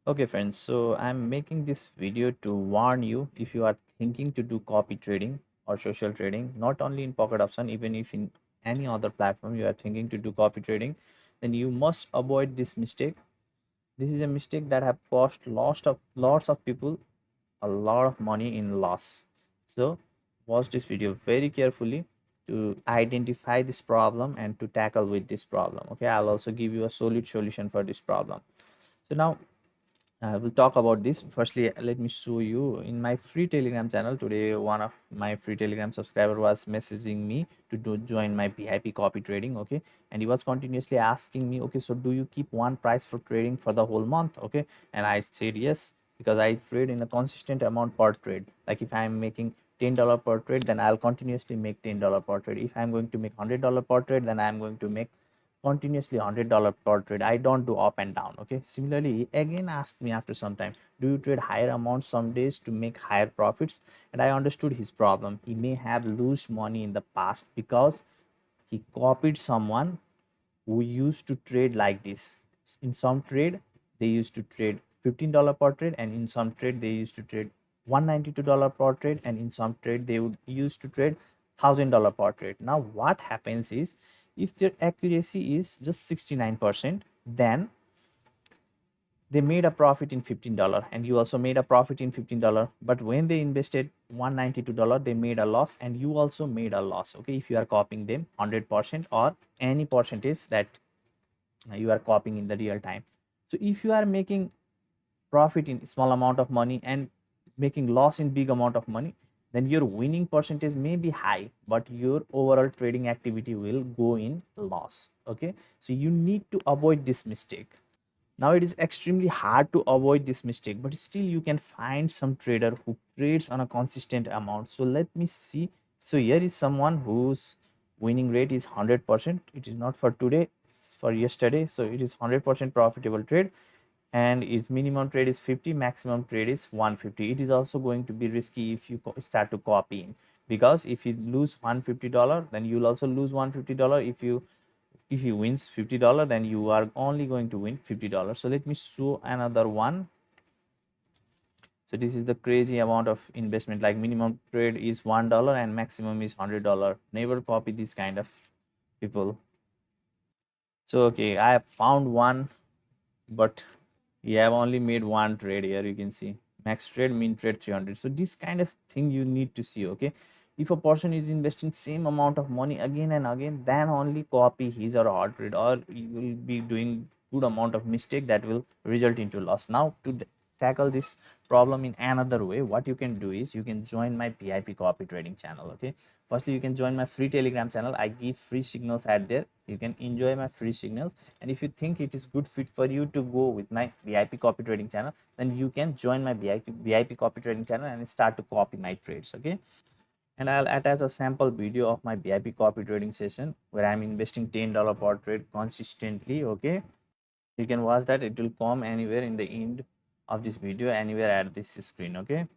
Okay friends, so I'm making this video to warn you if you are thinking to do copy trading or social trading, not only in pocket option, even if in any other platform you are thinking to do copy trading, then you must avoid this mistake. This is a mistake that have cost lots of people a lot of money in loss. So watch this video very carefully to identify this problem and to tackle with this problem. Okay, I'll also give you a solid solution for this problem. So now we'll talk about this. Firstly, let me show you in my free Telegram channel. Today, one of my free Telegram subscriber was messaging me to join my VIP copy trading. Okay, and he was continuously asking me, okay, so do you keep one price for trading for the whole month? Okay, and I said yes, because I trade in a consistent amount per trade. Like if I'm making $10 per trade, then I'll continuously make $10 per trade. If I'm going to make $100 per trade, then I'm going to make continuously $100 per trade. I don't do up and down. Okay, similarly, again ask me after some time, do you trade higher amounts some days to make higher profits? And I understood his problem. He may have lost money in the past because he copied someone who used to trade like this. In some trade they used to trade $15 per trade, and in some trade they used to trade $192 per trade, and in some trade they would used to trade $1,000 per trade. Now what happens is, if their accuracy is just 69%, then they made a profit in $15 and you also made a profit in $15. But when they invested $192, they made a loss and you also made a loss. Okay, if you are copying them 100% or any percentage that you are copying in the real time. So if you are making profit in small amount of money and making loss in big amount of money, then your winning percentage may be high, but your overall trading activity will go in loss. Okay, so you need to avoid this mistake. Now it is extremely hard to avoid this mistake, but still you can find some trader who trades on a consistent amount. So let me see. So here is someone whose winning rate is 100%. It is not for today, it's for yesterday. So it is 100% profitable trade, and its minimum trade is 50, maximum trade is 150. It is also going to be risky if you start to copy in, because if you lose $150, then you'll also lose $150. If you wins $50, then you are only going to win $50. So let me show another one. So this is the crazy amount of investment, like minimum trade is $1 and maximum is $100. Never copy this kind of people. So okay, I have found one, but we have only made one trade. Here you can see max trade, min trade 300. So this kind of thing you need to see. Okay, if a person is investing same amount of money again and again, then only copy his or her trade, or you will be doing good amount of mistake that will result into loss. Now to tackle this problem in another way, what you can do is you can join my VIP copy trading channel. Okay, firstly you can join my free Telegram channel. I give free signals at there. You can enjoy my free signals, and if you think it is good fit for you to go with my VIP copy trading channel, then you can join my VIP copy trading channel and start to copy my trades. Okay, and I'll attach a sample video of my VIP copy trading session where I'm investing $10 per trade consistently. Okay, you can watch that. It will come anywhere in the end of this video, anywhere at this screen. Okay.